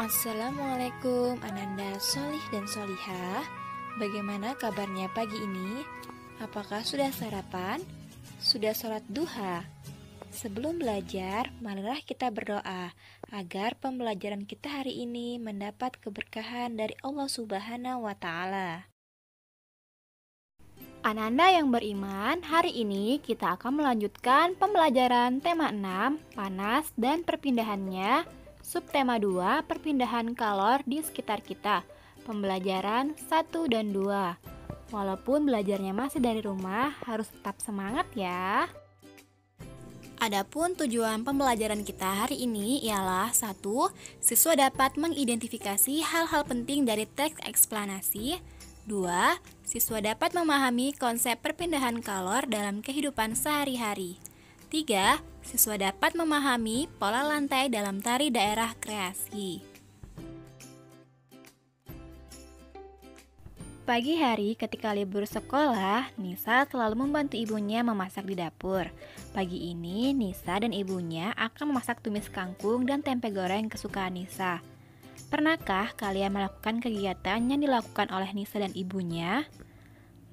Assalamualaikum Ananda Solih dan Solihah. Bagaimana kabarnya pagi ini? Apakah sudah sarapan? Sudah sholat duha? Sebelum belajar, marilah kita berdoa agar pembelajaran kita hari ini mendapat keberkahan dari Allah Subhanahu wa Ta'ala. Ananda yang beriman, hari ini kita akan melanjutkan pembelajaran tema 6, panas dan perpindahannya, subtema 2, perpindahan kalor di sekitar kita, pembelajaran 1 dan 2. Walaupun belajarnya masih dari rumah, harus tetap semangat ya. Adapun tujuan pembelajaran kita hari ini ialah 1. Siswa dapat mengidentifikasi hal-hal penting dari teks eksplanasi. 2. Siswa dapat memahami konsep perpindahan kalor dalam kehidupan sehari-hari. 3. Siswa dapat memahami pola lantai dalam tari daerah kreasi. Pagi hari ketika libur sekolah, Nisa selalu membantu ibunya memasak di dapur. Pagi ini, Nisa dan ibunya akan memasak tumis kangkung dan tempe goreng kesukaan Nisa. Pernahkah kalian melakukan kegiatan yang dilakukan oleh Nisa dan ibunya?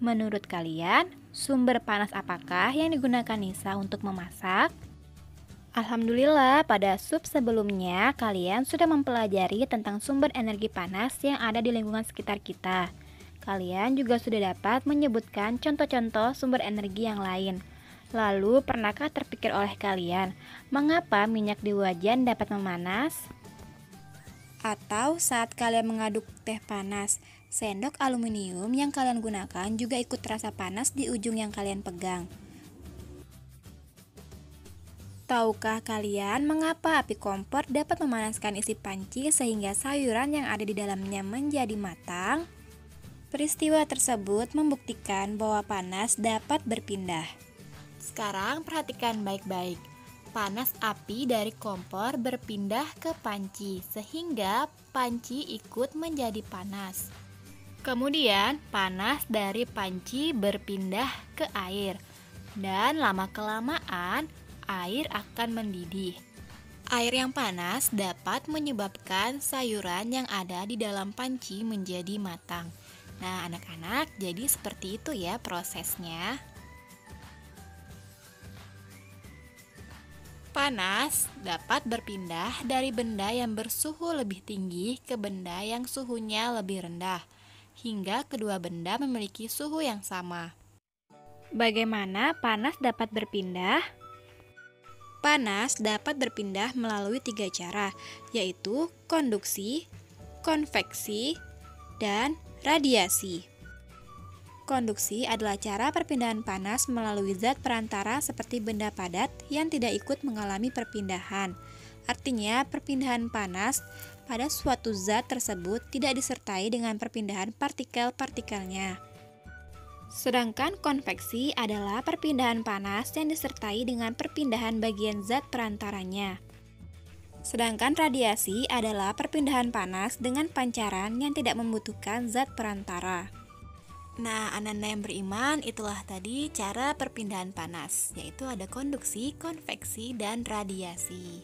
Menurut kalian, sumber panas apakah yang digunakan Nisa untuk memasak? Alhamdulillah, pada sub sebelumnya kalian sudah mempelajari tentang sumber energi panas yang ada di lingkungan sekitar kita. Kalian juga sudah dapat menyebutkan contoh-contoh sumber energi yang lain. Lalu, pernahkah terpikir oleh kalian, mengapa minyak di wajan dapat memanas? Atau saat kalian mengaduk teh panas, sendok aluminium yang kalian gunakan juga ikut terasa panas di ujung yang kalian pegang. Tahukah kalian mengapa api kompor dapat memanaskan isi panci sehingga sayuran yang ada di dalamnya menjadi matang? Peristiwa tersebut membuktikan bahwa panas dapat berpindah. Sekarang perhatikan baik-baik. Panas api dari kompor berpindah ke panci, sehingga panci ikut menjadi panas. Kemudian, panas dari panci berpindah ke air, dan lama-kelamaan air akan mendidih. Air yang panas dapat menyebabkan sayuran yang ada di dalam panci menjadi matang. Nah, anak-anak, jadi seperti itu ya prosesnya. Panas dapat berpindah dari benda yang bersuhu lebih tinggi ke benda yang suhunya lebih rendah, hingga kedua benda memiliki suhu yang sama. Bagaimana panas dapat berpindah? Panas dapat berpindah melalui 3 cara, yaitu konduksi, konveksi, dan radiasi. Konduksi adalah cara perpindahan panas melalui zat perantara seperti benda padat yang tidak ikut mengalami perpindahan. Artinya, perpindahan panas pada suatu zat tersebut tidak disertai dengan perpindahan partikel-partikelnya. Sedangkan konveksi adalah perpindahan panas yang disertai dengan perpindahan bagian zat perantaranya. Sedangkan radiasi adalah perpindahan panas dengan pancaran yang tidak membutuhkan zat perantara. Nah, Ananda yang beriman, itulah tadi cara perpindahan panas, yaitu ada konduksi, konveksi, dan radiasi.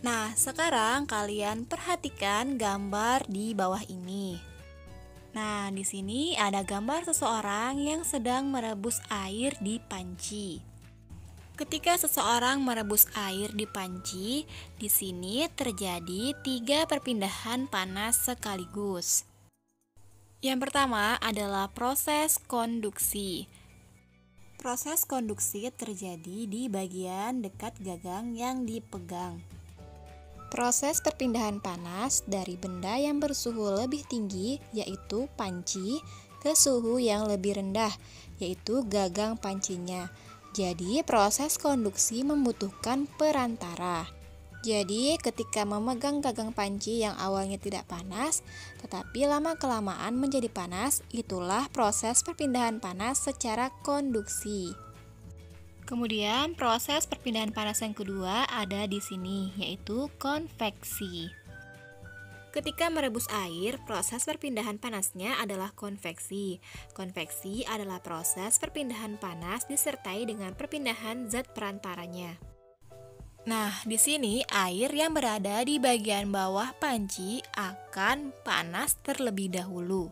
Nah, sekarang kalian perhatikan gambar di bawah ini. Nah, di sini ada gambar seseorang yang sedang merebus air di panci. Ketika seseorang merebus air di panci, di sini terjadi 3 perpindahan panas sekaligus. Yang pertama adalah proses konduksi. Proses konduksi terjadi di bagian dekat gagang yang dipegang. Proses perpindahan panas dari benda yang bersuhu lebih tinggi, yaitu panci, ke suhu yang lebih rendah, yaitu gagang pancinya. Jadi, proses konduksi membutuhkan perantara. Jadi, ketika memegang gagang panci yang awalnya tidak panas, tetapi lama-kelamaan menjadi panas, itulah proses perpindahan panas secara konduksi. Kemudian, proses perpindahan panas yang kedua ada di sini, yaitu konveksi. Ketika merebus air, proses perpindahan panasnya adalah konveksi. Konveksi adalah proses perpindahan panas disertai dengan perpindahan zat perantaranya. Nah, di sini air yang berada di bagian bawah panci akan panas terlebih dahulu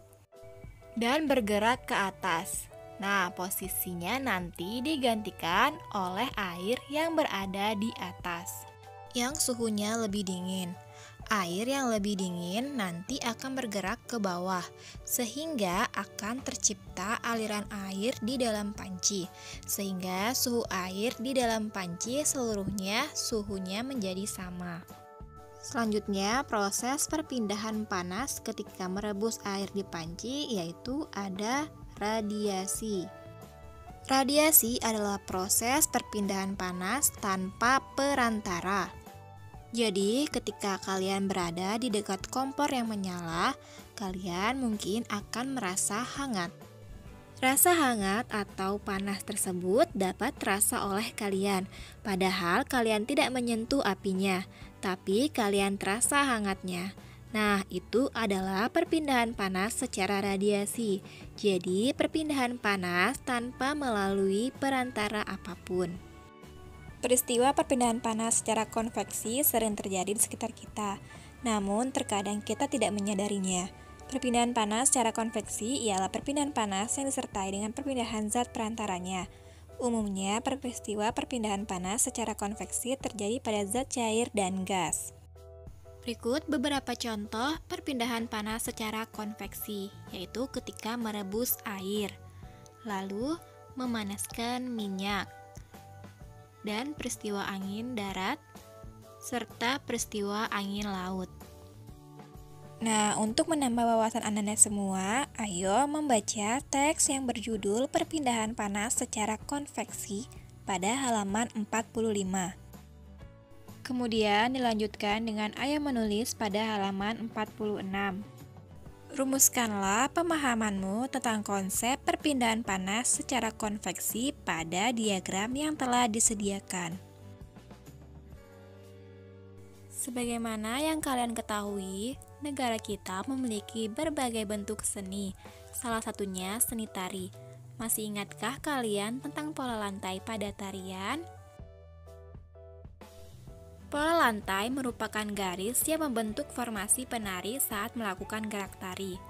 dan bergerak ke atas. Nah, posisinya nanti digantikan oleh air yang berada di atas, yang suhunya lebih dingin. Air yang lebih dingin nanti akan bergerak ke bawah, sehingga akan tercipta aliran air di dalam panci, sehingga suhu air di dalam panci seluruhnya suhunya menjadi sama. Selanjutnya, proses perpindahan panas ketika merebus air di panci yaitu ada radiasi. Radiasi adalah proses perpindahan panas tanpa perantara. Jadi, ketika kalian berada di dekat kompor yang menyala, kalian mungkin akan merasa hangat. Rasa hangat atau panas tersebut dapat terasa oleh kalian, padahal kalian tidak menyentuh apinya, tapi kalian terasa hangatnya. Nah, itu adalah perpindahan panas secara radiasi. Jadi, perpindahan panas tanpa melalui perantara apapun. Peristiwa perpindahan panas secara konveksi sering terjadi di sekitar kita, namun terkadang kita tidak menyadarinya. Perpindahan panas secara konveksi ialah perpindahan panas yang disertai dengan perpindahan zat perantaranya. Umumnya, peristiwa perpindahan panas secara konveksi terjadi pada zat cair dan gas. Berikut beberapa contoh perpindahan panas secara konveksi, yaitu ketika merebus air, lalu memanaskan minyak, dan peristiwa angin darat, serta peristiwa angin laut. Nah, untuk menambah wawasan Anda semua, ayo membaca teks yang berjudul Perpindahan Panas secara Konveksi pada halaman 45. Kemudian dilanjutkan dengan ayo menulis pada halaman 46. Rumuskanlah pemahamanmu tentang konsep perpindahan panas secara konveksi pada diagram yang telah disediakan. Sebagaimana yang kalian ketahui, negara kita memiliki berbagai bentuk seni, salah satunya seni tari. Masih ingatkah kalian tentang pola lantai pada tarian? Pola lantai merupakan garis yang membentuk formasi penari saat melakukan gerak tari.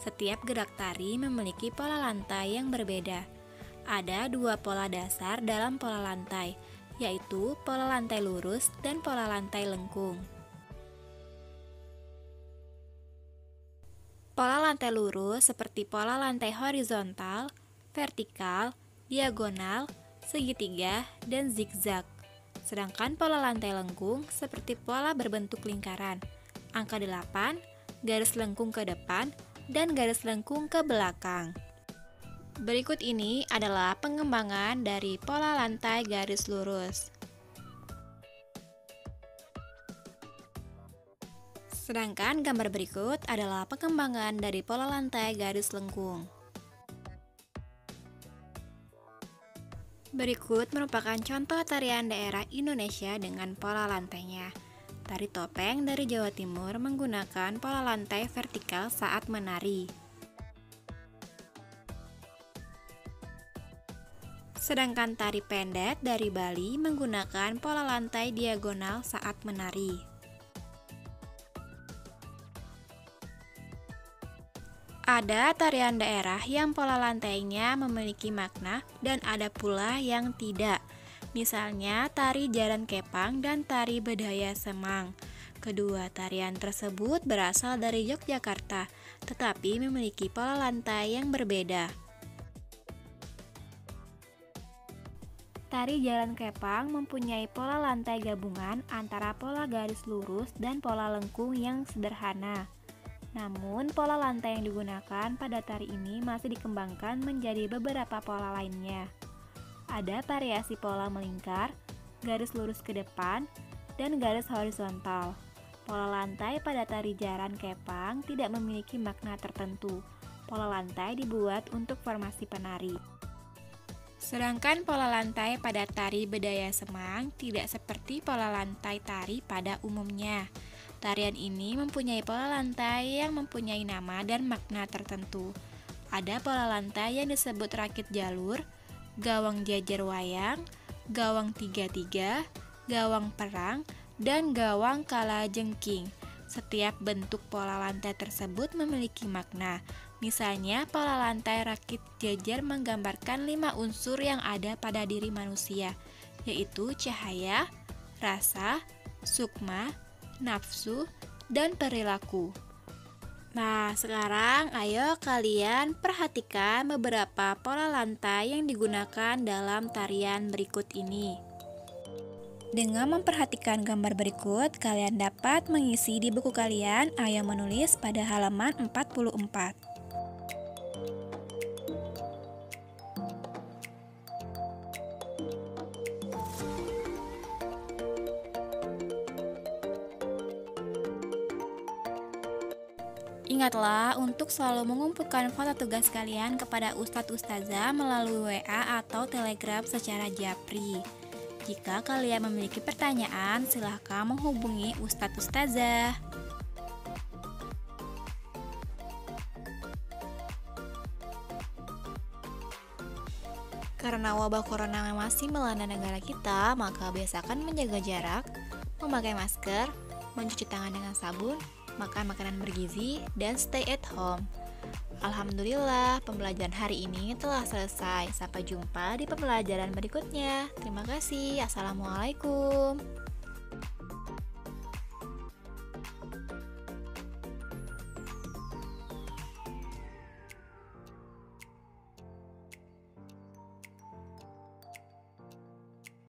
Setiap gerak tari memiliki pola lantai yang berbeda. Ada dua pola dasar dalam pola lantai, yaitu pola lantai lurus dan pola lantai lengkung. Pola lantai lurus seperti pola lantai horizontal, vertikal, diagonal, segitiga, dan zigzag. Sedangkan pola lantai lengkung seperti pola berbentuk lingkaran, angka 8, garis lengkung ke depan, dan garis lengkung ke belakang. Berikut ini adalah pengembangan dari pola lantai garis lurus. Sedangkan gambar berikut adalah pengembangan dari pola lantai garis lengkung. Berikut merupakan contoh tarian daerah Indonesia dengan pola lantainya. Tari topeng dari Jawa Timur menggunakan pola lantai vertikal saat menari. Sedangkan tari pendet dari Bali menggunakan pola lantai diagonal saat menari. Ada tarian daerah yang pola lantainya memiliki makna dan ada pula yang tidak. Misalnya tari Jaran Kepang dan tari Bedaya Semang. Kedua tarian tersebut berasal dari Yogyakarta, tetapi memiliki pola lantai yang berbeda. Tari Jaran Kepang mempunyai pola lantai gabungan antara pola garis lurus dan pola lengkung yang sederhana. Namun, pola lantai yang digunakan pada tari ini masih dikembangkan menjadi beberapa pola lainnya. Ada variasi pola melingkar, garis lurus ke depan, dan garis horizontal. Pola lantai pada tari Jaran Kepang tidak memiliki makna tertentu. Pola lantai dibuat untuk formasi penari. Sedangkan pola lantai pada tari Bedaya Semang tidak seperti pola lantai tari pada umumnya. Tarian ini mempunyai pola lantai yang mempunyai nama dan makna tertentu. Ada pola lantai yang disebut rakit jalur, gawang jajar wayang, gawang 3-3, gawang perang, dan gawang kalajengking. Setiap bentuk pola lantai tersebut memiliki makna. Misalnya, pola lantai rakit jajar menggambarkan 5 unsur yang ada pada diri manusia, yaitu cahaya, rasa, sukma, nafsu, dan perilaku. Nah, sekarang ayo kalian perhatikan beberapa pola lantai yang digunakan dalam tarian berikut ini. Dengan memperhatikan gambar berikut, kalian dapat mengisi di buku kalian. Ayo menulis pada halaman 44. Ingatlah untuk selalu mengumpulkan foto tugas kalian kepada Ustadz Ustazah melalui WA atau Telegram secara japri. Jika kalian memiliki pertanyaan, silahkan menghubungi Ustadz Ustazah. Karena wabah corona masih melanda negara kita, maka biasakan menjaga jarak, memakai masker, mencuci tangan dengan sabun, makan makanan bergizi, dan stay at home. Alhamdulillah, pembelajaran hari ini telah selesai. Sampai jumpa di pembelajaran berikutnya. Terima kasih. Assalamualaikum.